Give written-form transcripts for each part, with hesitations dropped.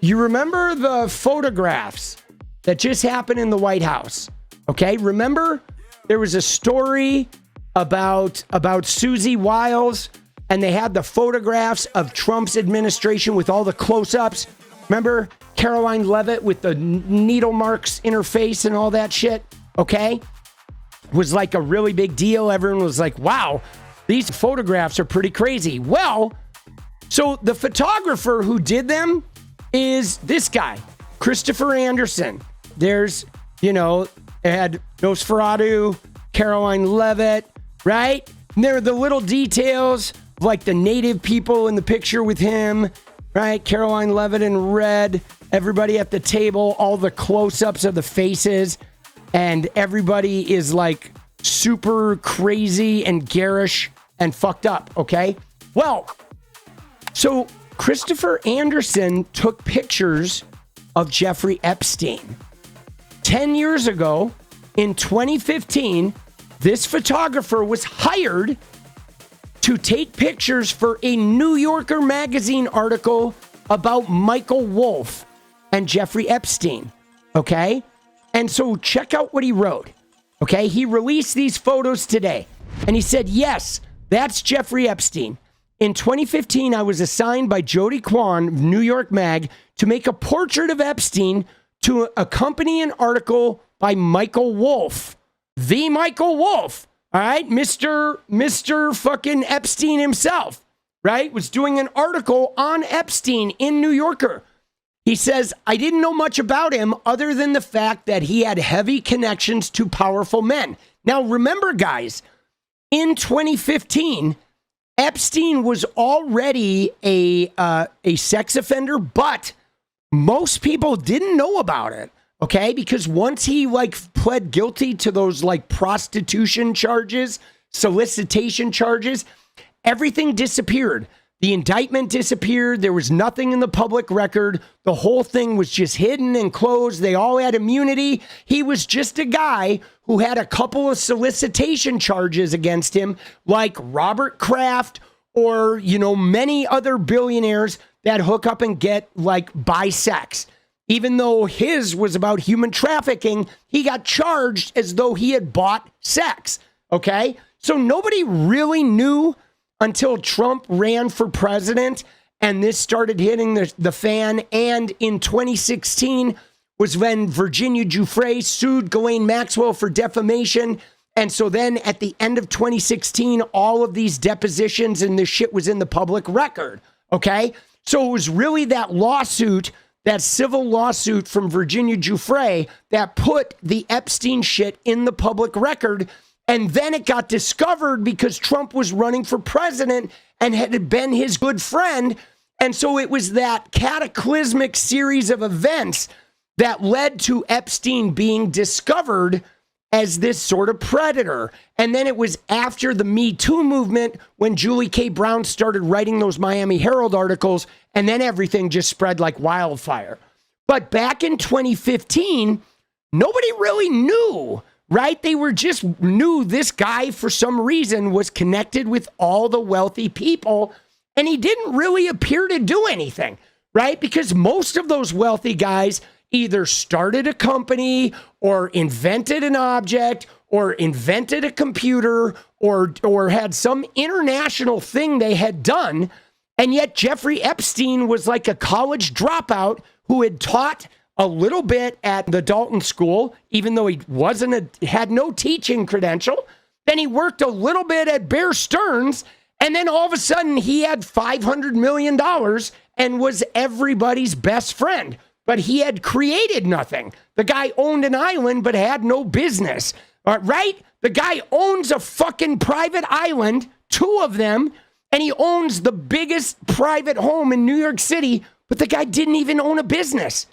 you remember the photographs that just happened in the White House? Okay, remember there was a story about Susie Wiles, and they had the photographs of Trump's administration with all the close-ups. Remember Karoline Leavitt with the needle marks in her face and all that shit? Okay, it was like a really big deal. Everyone was like, wow, these photographs are pretty crazy. Well, so the photographer who did them is this guy, Christopher Anderson. There's, it had 𝗙𝗎𝗪𝗏, Karoline Leavitt, right? And there are the little details of like the native people in the picture with him, right? Karoline Leavitt in red, everybody at the table, all the close-ups of the faces, and everybody is like super crazy and garish and fucked up, okay? Well, so Christopher Anderson took pictures of Jeffrey Epstein. 10 years ago, in 2015, this photographer was hired to take pictures for a New Yorker magazine article about Michael Wolff and Jeffrey Epstein, okay? And so check out what he wrote, okay? He released these photos today, and he said, yes, that's Jeffrey Epstein. In 2015, I was assigned by Jody Kwan of New York Mag to make a portrait of Epstein to accompany an article by Michael Wolff. The Michael Wolff, all right? Mr. fucking Epstein himself, right? Was doing an article on Epstein in New Yorker. He says, I didn't know much about him other than the fact that he had heavy connections to powerful men. Now, remember, guys, in 2015, Epstein was already a sex offender, but most people didn't know about it, okay? Because once he pled guilty to those prostitution charges, solicitation charges, everything disappeared. The indictment disappeared. There was nothing in the public record. The whole thing was just hidden and closed. They all had immunity. He was just a guy who had a couple of solicitation charges against him, like Robert Kraft or, many other billionaires that hook up and get buy sex. Even though his was about human trafficking, he got charged as though he had bought sex. Okay? So nobody really knew until Trump ran for president and this started hitting the fan. And in 2016 was when Virginia Giuffre sued Ghislaine Maxwell for defamation. And so then at the end of 2016, all of these depositions and this shit was in the public record. Okay? So it was really that lawsuit, that civil lawsuit from Virginia Giuffre that put the Epstein shit in the public record. And then it got discovered because Trump was running for president and had been his good friend. And so it was that cataclysmic series of events that led to Epstein being discovered as this sort of predator. And then it was after the Me Too movement when Julie K. Brown started writing those Miami Herald articles, and then everything just spread like wildfire. But back in 2015, nobody really knew, right? They just knew this guy, for some reason, was connected with all the wealthy people, and he didn't really appear to do anything, right? Because most of those wealthy guys either started a company or invented an object or invented a computer or had some international thing they had done. And yet Jeffrey Epstein was like a college dropout who had taught a little bit at the Dalton School, even though he had no teaching credential. Then he worked a little bit at Bear Stearns, and then all of a sudden he had $500 million and was everybody's best friend. But he had created nothing. The guy owned an island but had no business, right? The guy owns a fucking private island, 2 of them, and he owns the biggest private home in New York City, but the guy didn't even own a business.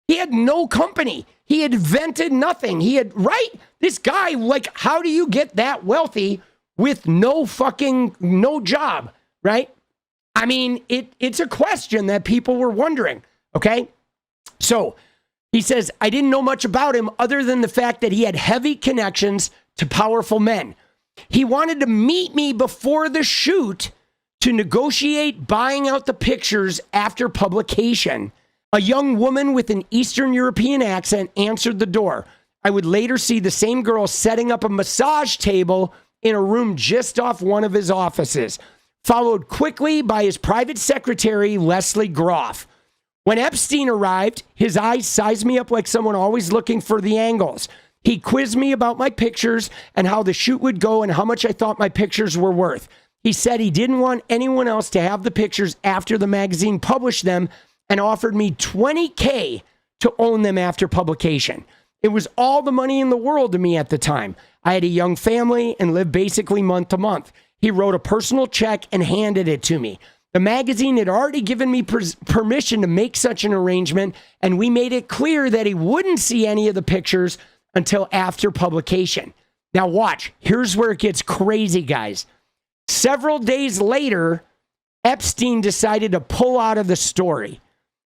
He had no company. He had invented nothing. Right? This guy, how do you get that wealthy with no job, right? I mean, it's a question that people were wondering, okay? So he says, I didn't know much about him other than the fact that he had heavy connections to powerful men. He wanted to meet me before the shoot to negotiate buying out the pictures after publication. A young woman with an Eastern European accent answered the door. I would later see the same girl setting up a massage table in a room just off one of his offices, followed quickly by his private secretary, Leslie Groff. When Epstein arrived, his eyes sized me up like someone always looking for the angles. He quizzed me about my pictures and how the shoot would go and how much I thought my pictures were worth. He said he didn't want anyone else to have the pictures after the magazine published them and offered me $20K to own them after publication. It was all the money in the world to me at the time. I had a young family and lived basically month to month. He wrote a personal check and handed it to me. The magazine had already given me permission to make such an arrangement, and we made it clear that he wouldn't see any of the pictures until after publication. Now watch, here's where it gets crazy, guys. Several days later, Epstein decided to pull out of the story,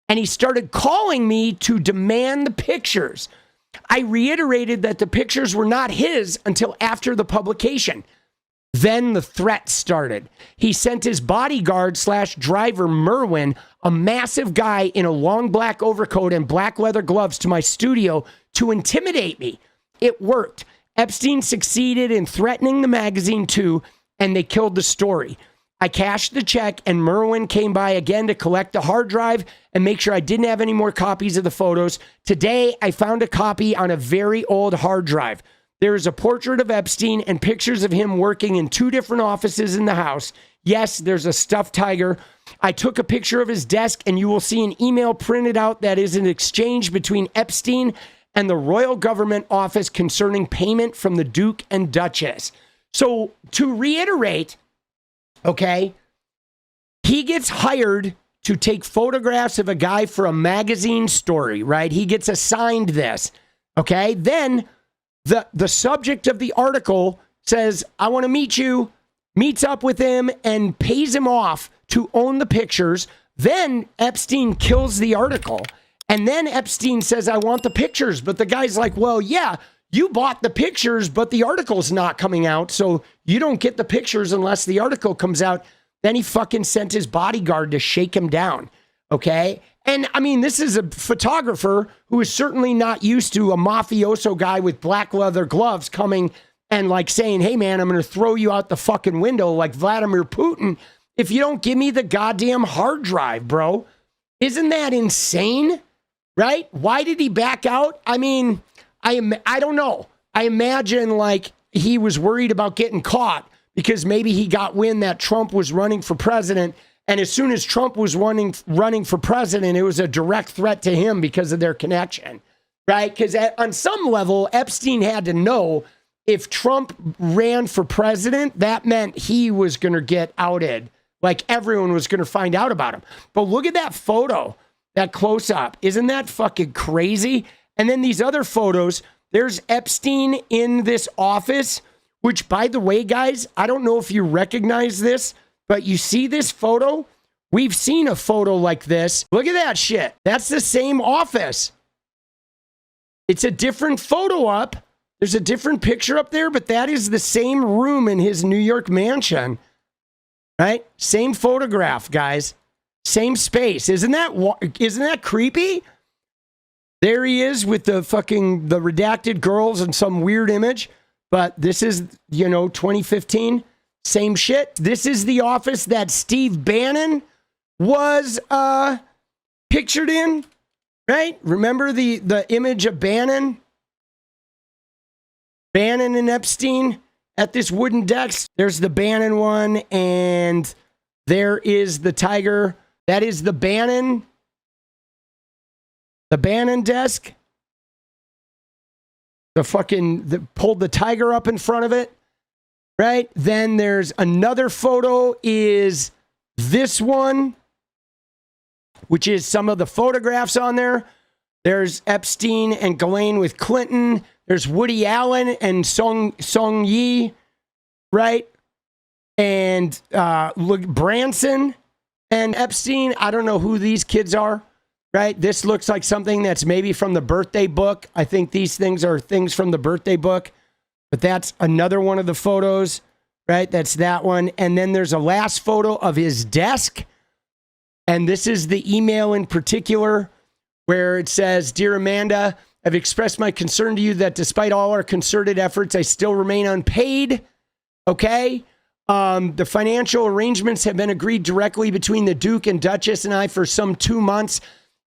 and he started calling me to demand the pictures. I reiterated that the pictures were not his until after the publication. Then the threat started. He sent his bodyguard/driver, Merwin, a massive guy in a long black overcoat and black leather gloves, to my studio to intimidate me. It worked. Epstein succeeded in threatening the magazine too, and they killed the story. I cashed the check, and Merwin came by again to collect the hard drive and make sure I didn't have any more copies of the photos. Today, I found a copy on a very old hard drive. There is a portrait of Epstein and pictures of him working in 2 different offices in the house. Yes, there's a stuffed tiger. I took a picture of his desk, and you will see an email printed out that is an exchange between Epstein and the royal government office concerning payment from the Duke and Duchess. So to reiterate, okay, he gets hired to take photographs of a guy for a magazine story, right? He gets assigned this, okay? Then the subject of the article says, I want to meet you, meets up with him and pays him off to own the pictures. Then Epstein kills the article. And then Epstein says, I want the pictures. But the guy's like, well, yeah, you bought the pictures, but the article's not coming out. So you don't get the pictures unless the article comes out. Then he fucking sent his bodyguard to shake him down. Okay. And I mean, this is a photographer who is certainly not used to a mafioso guy with black leather gloves coming and like saying, hey man, I'm going to throw you out the fucking window like Vladimir Putin if you don't give me the goddamn hard drive, bro. Isn't that insane? Right? Why did he back out? I mean, I don't know. I imagine like he was worried about getting caught because maybe he got wind that Trump was running for president. And as soon as Trump was running for president, it was a direct threat to him because of their connection, right? Because on some level, Epstein had to know if Trump ran for president, that meant he was going to get outed. Like everyone was going to find out about him. But look at that photo, that close up. Isn't that fucking crazy? And then these other photos, there's Epstein in this office, which by the way, guys, I don't know if you recognize this, but you see this photo? We've seen a photo like this. Look at that shit. That's the same office. It's a different photo up. There's a different picture up there, but that is the same room in his New York mansion. Right? Same photograph, guys. Same space. Isn't that creepy? There he is with the redacted girls and some weird image. But this is, 2015. Same shit. This is the office that Steve Bannon was pictured in, right? Remember the image of Bannon? Bannon and Epstein at this wooden desk. There's the Bannon one, and there is the tiger. That is the Bannon desk. Pulled the tiger up in front of it. Right? Then there's another photo is this one, which is some of the photographs on there. There's Epstein and Ghislaine with Clinton. There's Woody Allen and Song Yi, right? And look, Branson and Epstein. I don't know who these kids are, right? This looks like something that's maybe from the birthday book. I think these things are things from the birthday book. But that's another one of the photos, right? That's that one. And then there's a last photo of his desk. And this is the email in particular where it says, "Dear Amanda, I've expressed my concern to you that despite all our concerted efforts, I still remain unpaid." Okay. The financial arrangements have been agreed directly between the Duke and Duchess and I for some 2 months.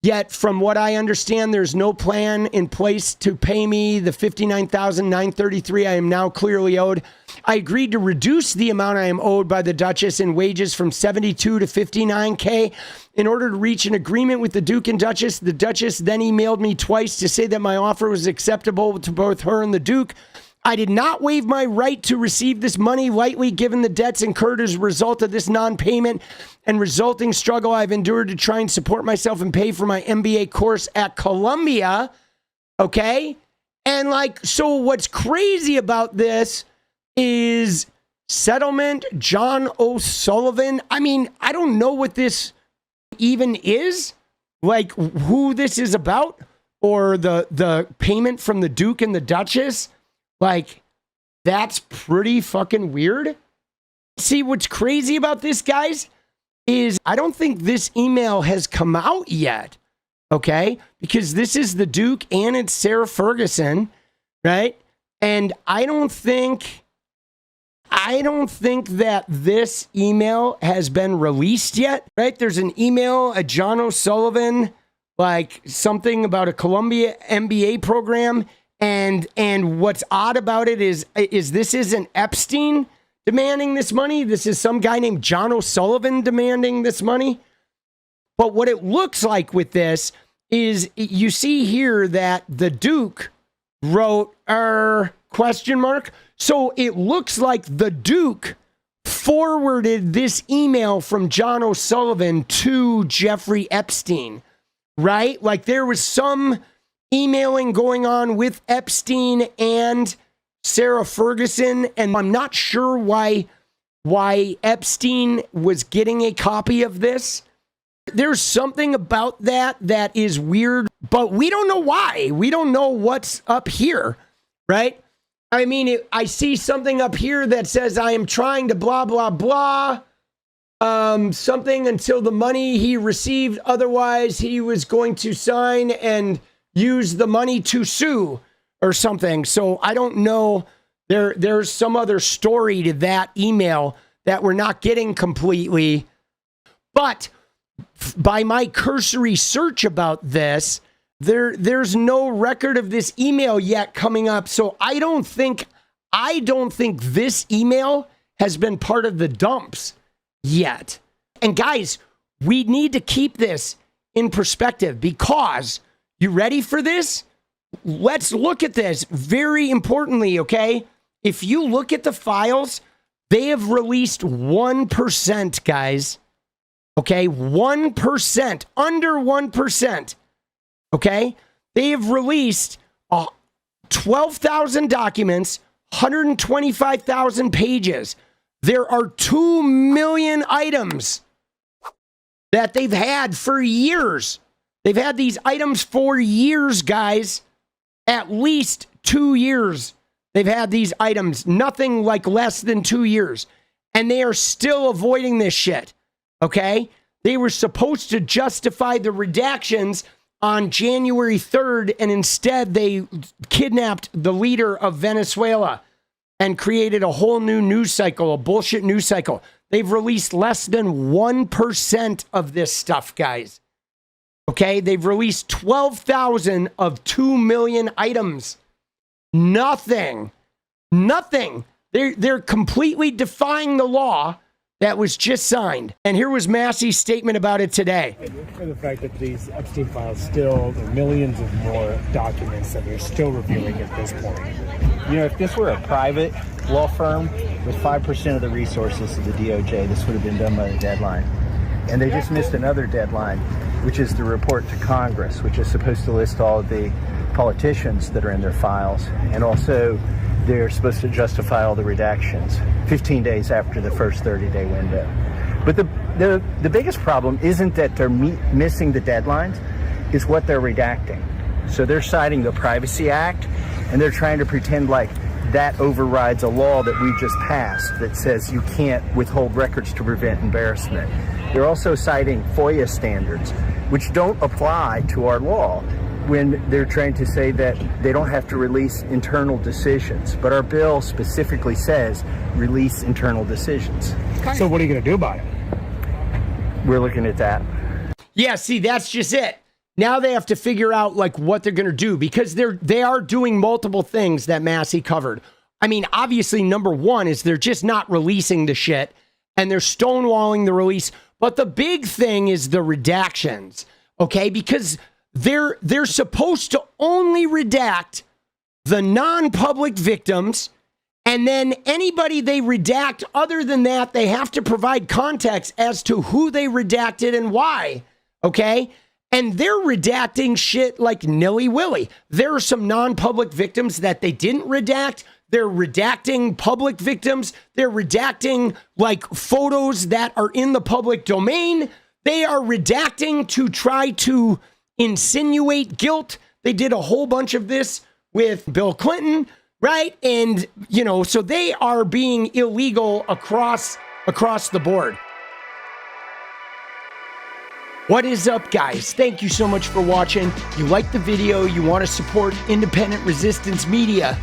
Yet, from what I understand, there's no plan in place to pay me the $59,933 I am now clearly owed. I agreed to reduce the amount I am owed by the Duchess in wages from $72,000 to $59,000 in order to reach an agreement with the Duke and Duchess. The Duchess then emailed me twice to say that my offer was acceptable to both her and the Duke. I did not waive my right to receive this money lightly, given the debts incurred as a result of this non-payment and resulting struggle I've endured to try and support myself and pay for my MBA course at Columbia. Okay? And so what's crazy about this is settlement, John O'Sullivan. I mean, I don't know what this even is, who this is about, or the payment from the Duke and the Duchess. That's pretty fucking weird. See, what's crazy about this, guys, is I don't think this email has come out yet, okay? Because this is the Duke and it's Sarah Ferguson, right? And I don't think that this email has been released yet, right? There's an email, a John O'Sullivan, something about a Columbia MBA program. And what's odd about it is this isn't Epstein demanding this money. This is some guy named John O'Sullivan demanding this money. But what it looks like with this is you see here that the Duke wrote question mark. So it looks like the Duke forwarded this email from John O'Sullivan to Jeffrey Epstein, right? There was some emailing going on with Epstein and Sarah Ferguson, and I'm not sure why Epstein was getting a copy of this. There's something about that is weird, but we don't know why. We don't know what's up here, right? I mean, I see something up here that says I am trying to blah, blah, blah, something until the money he received. Otherwise, he was going to sign and use the money to sue or something. So I don't know. There's some other story to that email that we're not getting completely. But by my cursory search about this, there's no record of this email yet coming up. So I don't think this email has been part of the dumps yet. And guys, we need to keep this in perspective because you ready for this? Let's look at this very importantly, okay? If you look at the files, they have released 1%, guys. Okay, 1%, under 1%. Okay? They have released 12,000 documents, 125,000 pages. There are 2 million items that they've had for years. They've had these items for years, guys. At least 2 years. They've had these items, nothing less than 2 years. And they are still avoiding this shit. Okay? They were supposed to justify the redactions on January 3rd, and instead they kidnapped the leader of Venezuela and created a whole new news cycle, a bullshit news cycle. They've released less than 1% of this stuff, guys. Okay, they've released 12,000 of 2 million items. Nothing. They're completely defying the law that was just signed. And here was Massey's statement about it today. For the fact that these Epstein files still, there are millions of more documents that they're still reviewing at this point. If this were a private law firm with 5% of the resources of the DOJ, this would have been done by the deadline. And they just missed another deadline, which is the report to Congress, which is supposed to list all of the politicians that are in their files. And also, they're supposed to justify all the redactions 15 days after the first 30-day window. But the biggest problem isn't that they're missing the deadlines, it's what they're redacting. So they're citing the Privacy Act, and they're trying to pretend like that overrides a law that we just passed that says you can't withhold records to prevent embarrassment. They're also citing FOIA standards which don't apply to our law when they're trying to say that they don't have to release internal decisions. But our bill specifically says release internal decisions. So what are you going to do about it? We're looking at that. Yeah, see, that's just it. Now they have to figure out like what they're going to do, because they are doing multiple things that 𝗙ecie covered. I mean, obviously, number one is they're just not releasing the shit, and they're stonewalling the release. But the big thing is the redactions, okay? Because they're supposed to only redact the non-public victims, and then anybody they redact other than that, they have to provide context as to who they redacted and why, okay? And they're redacting shit like nilly-willy. There are some non-public victims that they didn't redact. They're redacting public victims. They're redacting like photos that are in the public domain. They are redacting to try to insinuate guilt. They did a whole bunch of this with Bill Clinton, right? And, you know, so they are being illegal across the board. What is up, guys? Thank you so much for watching. You like the video, you want to support independent resistance media,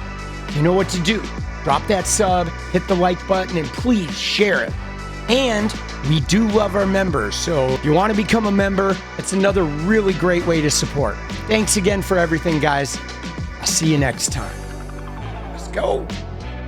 you know what to do. Drop that sub, hit the like button, and please share it. And we do love our members, so if you want to become a member, it's another really great way to support. Thanks again for everything, guys. I'll see you next time. Let's go.